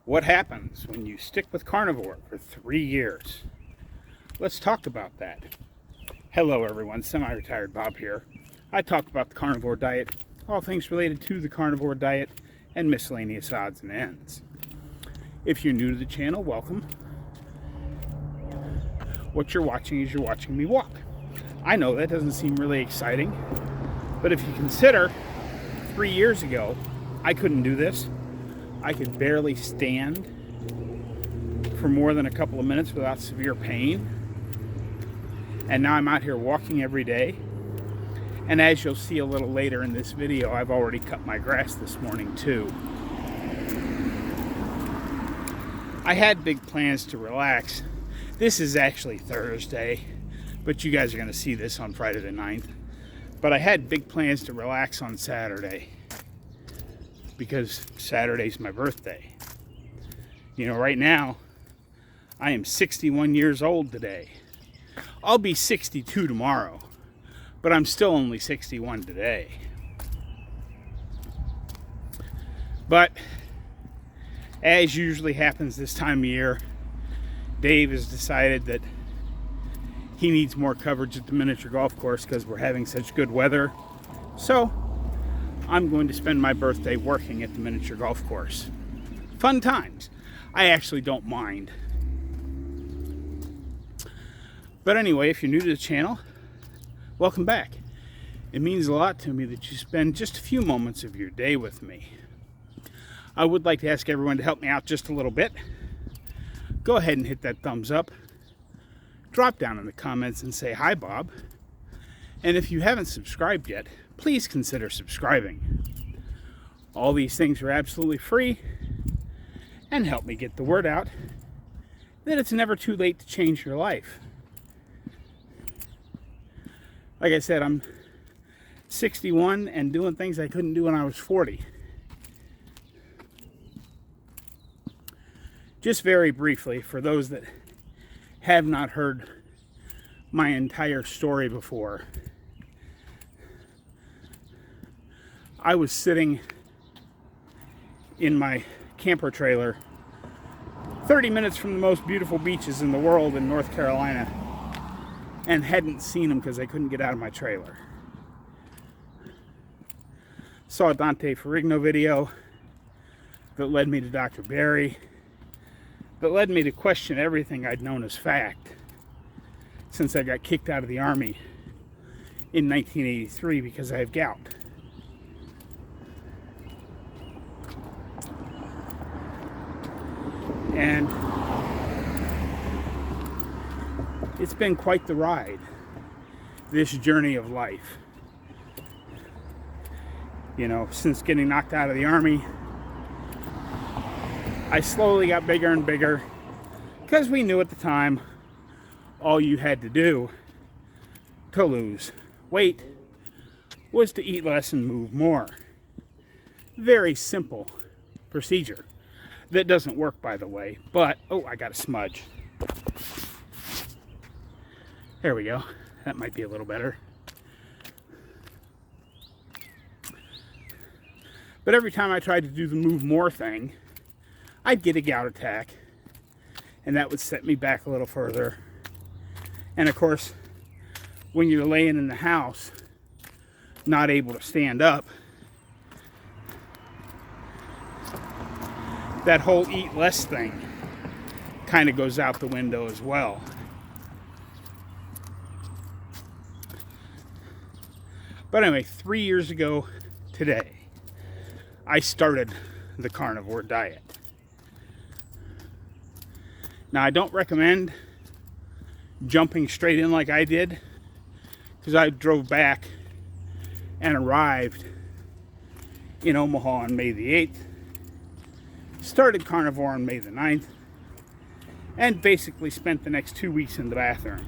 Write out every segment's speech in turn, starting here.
What happens when you stick with carnivore for 3 years? Let's talk about that. Hello everyone, Semiretiredbob here. I talk about the carnivore diet, all things related to the carnivore diet, and miscellaneous odds and ends. If you're new to the channel, welcome. What you're watching is you're watching me walk. I know that doesn't seem really exciting, but if you consider 3 years ago, I couldn't do this. I could barely stand for more than a couple of minutes without severe pain. And now I'm out here walking every day. And as you'll see a little later in this video, I've already cut my grass this morning too. I had big plans to relax. This is actually Thursday, but you guys are going to see this on Friday the 9th. But I had big plans to relax on Saturday, because Saturday's my birthday. You know, right now, I am 61 years old today. I'll be 62 tomorrow, but I'm still only 61 today. But, as usually happens this time of year, Dave has decided that he needs more coverage at the miniature golf course because we're having such good weather. So, I'm going to spend my birthday working at the miniature golf course. Fun times. I actually don't mind. But anyway, if you're new to the channel, welcome back. It means a lot to me that you spend just a few moments of your day with me. I would like to ask everyone to help me out just a little bit. Go ahead and hit that thumbs up. Drop down in the comments and say, "Hi, Bob." And if you haven't subscribed yet, please consider subscribing. All these things are absolutely free and help me get the word out that it's never too late to change your life. Like I said, I'm 61 and doing things I couldn't do when I was 40. Just very briefly, for those that have not heard my entire story before, I was sitting in my camper trailer 30 minutes from the most beautiful beaches in the world in North Carolina and hadn't seen them because I couldn't get out of my trailer. Saw a Dante Ferrigno video that led me to Dr. Barry, that led me to question everything I'd known as fact since I got kicked out of the Army in 1983 because I have gout. And it's been quite the ride, this journey of life. You know, since getting knocked out of the Army, I slowly got bigger and bigger because we knew at the time all you had to do to lose weight was to eat less and move more. Very simple procedure. That doesn't work, by the way, but, oh, I got a smudge. There we go. That might be a little better. But every time I tried to do the move more thing, I'd get a gout attack, and that would set me back a little further. And of course, when you're laying in the house, not able to stand up, that whole eat less thing kind of goes out the window as well. But anyway, 3 years ago today, I started the carnivore diet. Now, I don't recommend jumping straight in like I did, because I drove back and arrived in Omaha on May the 8th, started carnivore on May the 9th, and basically spent the next 2 weeks in the bathroom.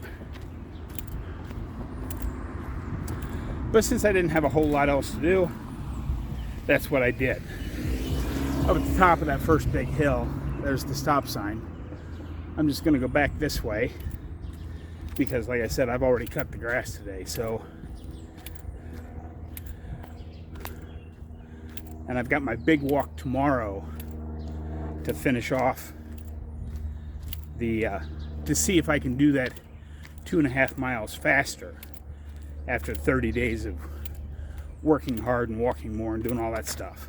But since I didn't have a whole lot else to do, that's what I did. Up at the top of that first big hill, there's the stop sign. I'm just going to go back this way because, like I said, I've already cut the grass today, so. And I've got my big walk tomorrow to finish off the to see if I can do that 2.5 miles faster after 30 days of working hard and walking more and doing all that stuff.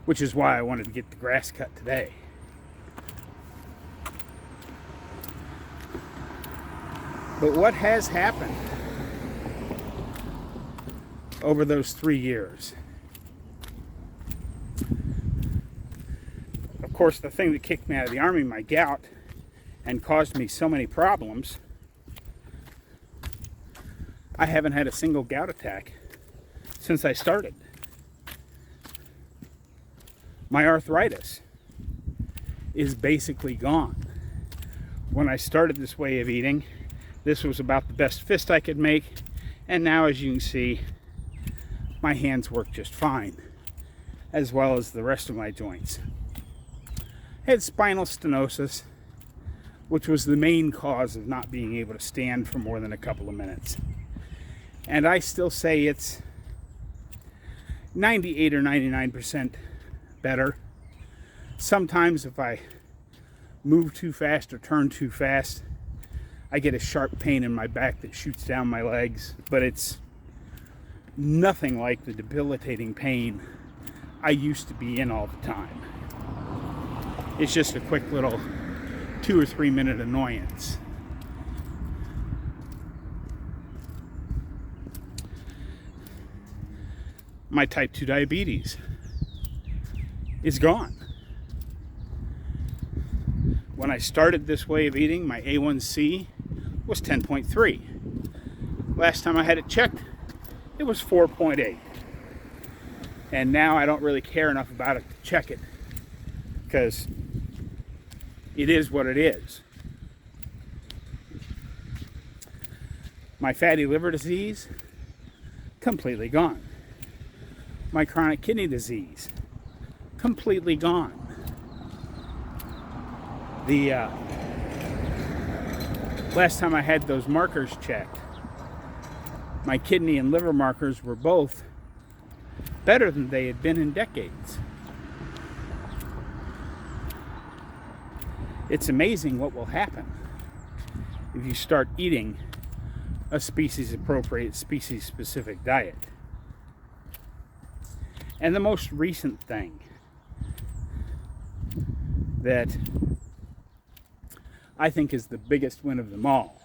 Which is why I wanted to get the grass cut today. But what has happened over those 3 years? Of course, the thing that kicked me out of the Army, my gout, and caused me so many problems, I haven't had a single gout attack since I started. My arthritis is basically gone. When I started this way of eating, this was about the best fist I could make, and now, as you can see, my hands work just fine, as well as the rest of my joints. I had spinal stenosis, which was the main cause of not being able to stand for more than a couple of minutes. And I still say it's 98 or 99% better. Sometimes if I move too fast or turn too fast, I get a sharp pain in my back that shoots down my legs, but it's nothing like the debilitating pain I used to be in all the time. It's just a quick little 2 or 3 minute annoyance. My type 2 diabetes is gone. When I started this way of eating, my A1C was 10.3. Last time I had it checked, it was 4.8. And now I don't really care enough about it to check it, because it is what it is. My fatty liver disease, completely gone. My chronic kidney disease, completely gone. The last time I had those markers checked, my kidney and liver markers were both better than they had been in decades. It's amazing what will happen if you start eating a species-appropriate, species-specific diet. And the most recent thing that I think is the biggest win of them all.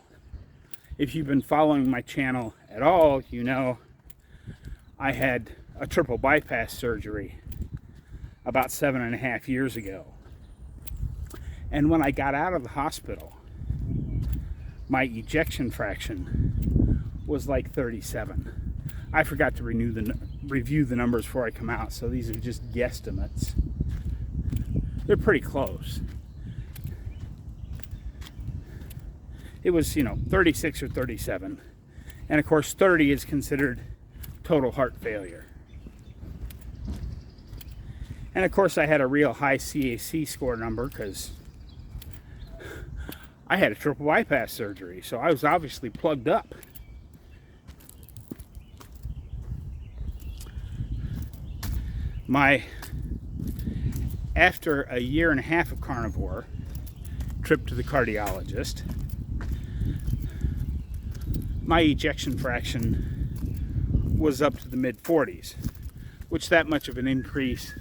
If you've been following my channel at all, you know I had a triple bypass surgery about 7.5 years ago. And when I got out of the hospital, my ejection fraction was like 37. I forgot to review the numbers before I come out, so these are just guesstimates. They're pretty close. It was, 36 or 37. And of course, 30 is considered total heart failure. And of course, I had a real high CAC score number because I had a triple bypass surgery, so I was obviously plugged up. After a 1.5 years of carnivore, trip to the cardiologist, my ejection fraction was up to the mid-40s, which that much of an increase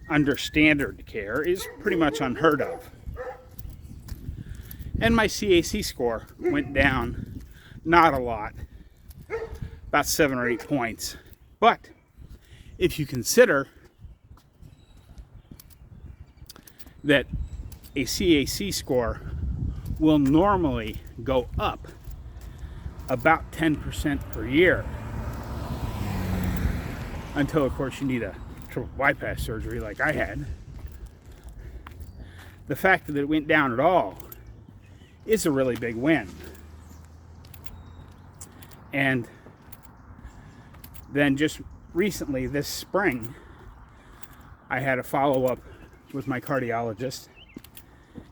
under standard care is pretty much unheard of. And my CAC score went down, not a lot, about 7 or 8 points. But if you consider that a CAC score will normally go up about 10% per year, until of course you need a triple bypass surgery like I had, the fact that it went down at all is a really big win. And then just recently, this spring, I had a follow-up with my cardiologist,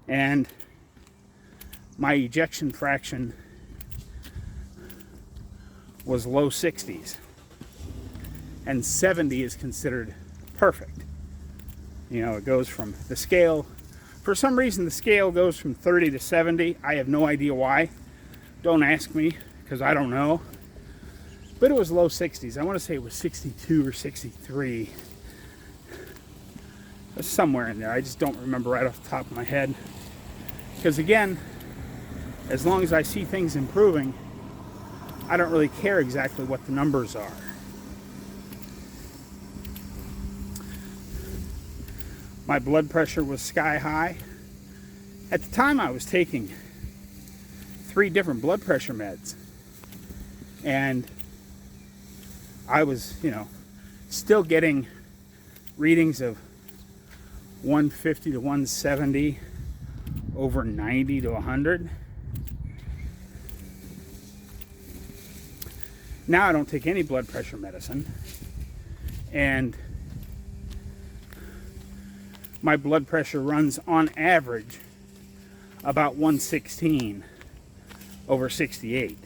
and my ejection fraction was low 60s, and 70 is considered perfect. You know, it goes from the scale. For some reason, the scale goes from 30 to 70. I have no idea why. Don't ask me, because I don't know. But it was low 60s. I want to say it was 62 or 63. Somewhere in there. I just don't remember right off the top of my head. Because again, as long as I see things improving, I don't really care exactly what the numbers are. My blood pressure was sky high. At the time, I was taking 3 different blood pressure meds. And I was, still getting readings of 150 to 170, over 90 to 100. Now I don't take any blood pressure medicine, and my blood pressure runs on average about 116 over 68.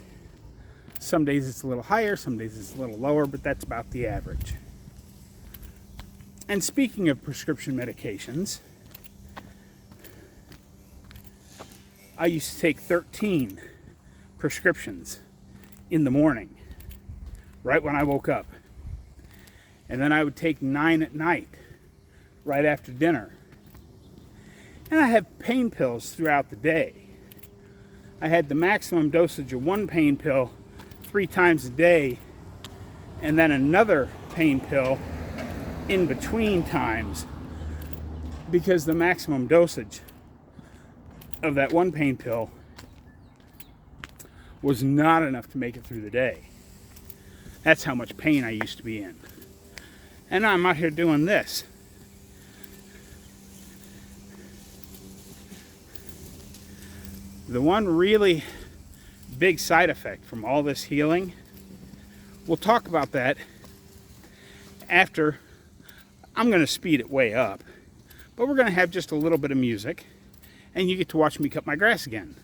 Some days it's a little higher, some days it's a little lower, but that's about the average. And speaking of prescription medications, I used to take 13 prescriptions in the morning, right when I woke up. And then I would take 9 at night, right after dinner. And I had pain pills throughout the day. I had the maximum dosage of 1 pain pill 3 times a day, and then another pain pill in between times, because the maximum dosage of that 1 pain pill was not enough to make it through the day. That's how much pain I used to be in. And I'm out here doing this. The one really big side effect from all this healing, we'll talk about that after. I'm going to speed it way up, but we're going to have just a little bit of music, and you get to watch me cut my grass again.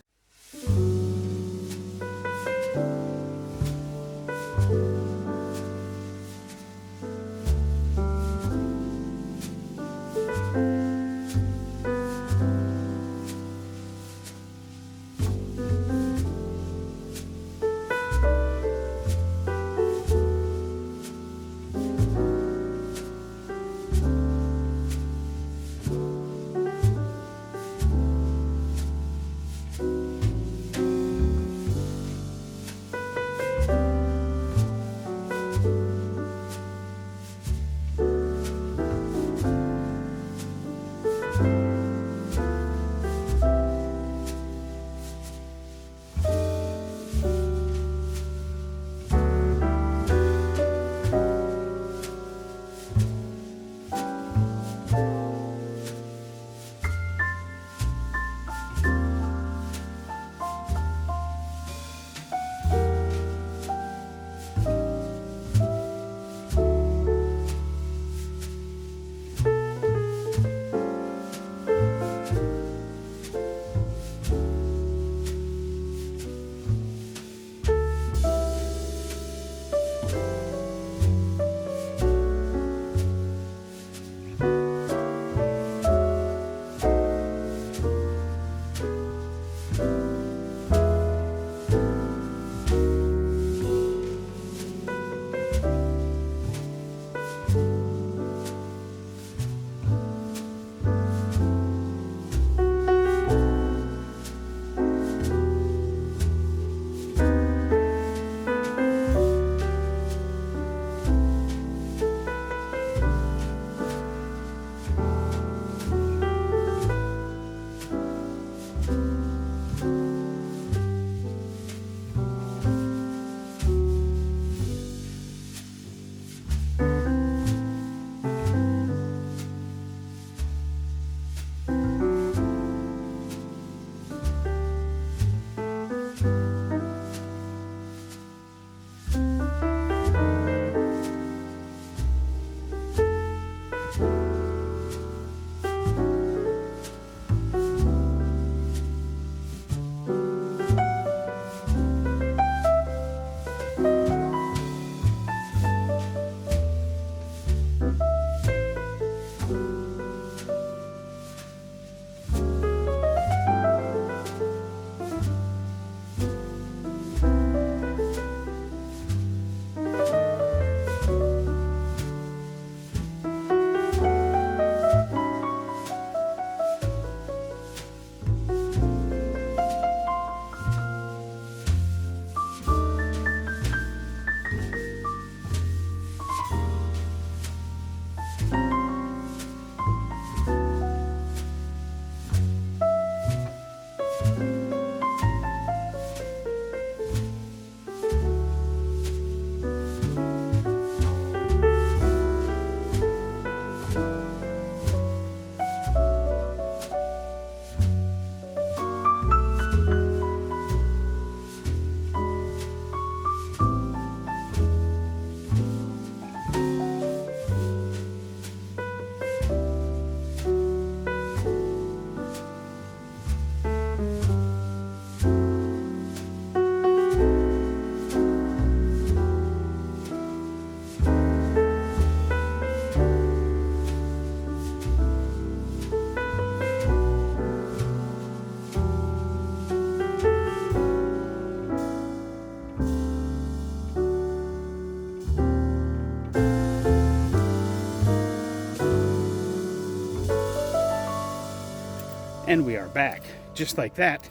And we are back. Just like that,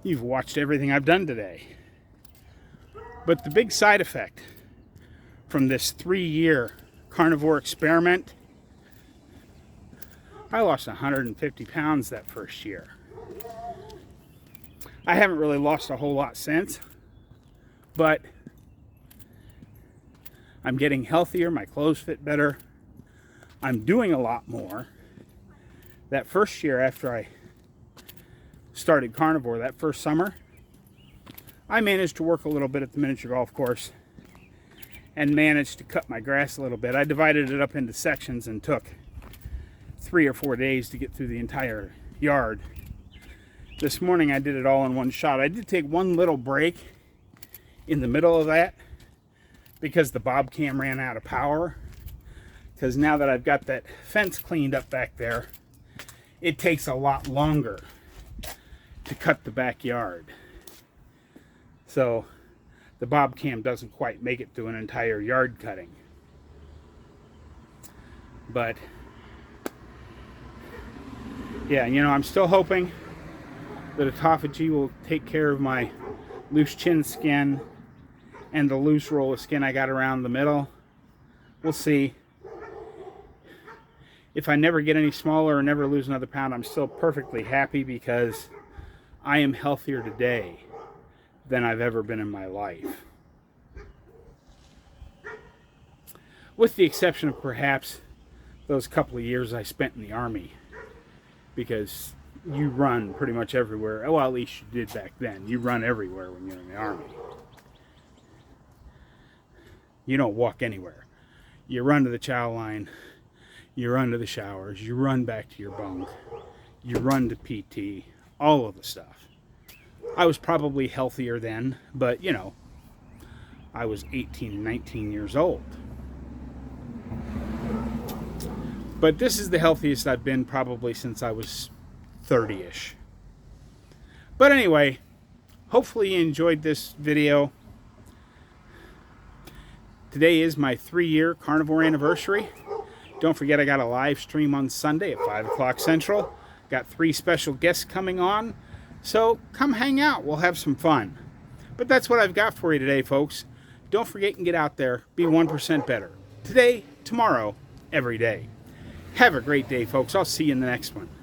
you've watched everything I've done today. But the big side effect from this 3-year carnivore experiment, I lost 150 pounds that first year. I haven't really lost a whole lot since, but I'm getting healthier, my clothes fit better, I'm doing a lot more. That first year after I started carnivore, that first summer, I managed to work a little bit at the miniature golf course and managed to cut my grass a little bit. I divided it up into sections and took 3 or 4 days to get through the entire yard. This morning I did it all in one shot. I did take one little break in the middle of that because the bob cam ran out of power. Because now that I've got that fence cleaned up back there, it takes a lot longer to cut the backyard. So the bob cam doesn't quite make it through an entire yard cutting. But yeah, you know, I'm still hoping that autophagy will take care of my loose chin skin and the loose roll of skin I got around the middle. We'll see. If I never get any smaller or never lose another pound, I'm still perfectly happy because I am healthier today than I've ever been in my life. With the exception of perhaps those couple of years I spent in the Army, because you run pretty much everywhere. Well, at least you did back then. You run everywhere when you're in the Army. You don't walk anywhere. You run to the chow line. You run to the showers, you run back to your bunk, you run to PT, all of the stuff. I was probably healthier then, but you know, I was 18 and 19 years old. But this is the healthiest I've been probably since I was 30-ish. But anyway, hopefully you enjoyed this video. Today is my 3-year carnivore anniversary. Don't forget I got a live stream on Sunday at 5 o'clock Central. Got 3 special guests coming on. So come hang out. We'll have some fun. But that's what I've got for you today, folks. Don't forget and get out there. Be 1% better. Today, tomorrow, every day. Have a great day, folks. I'll see you in the next one.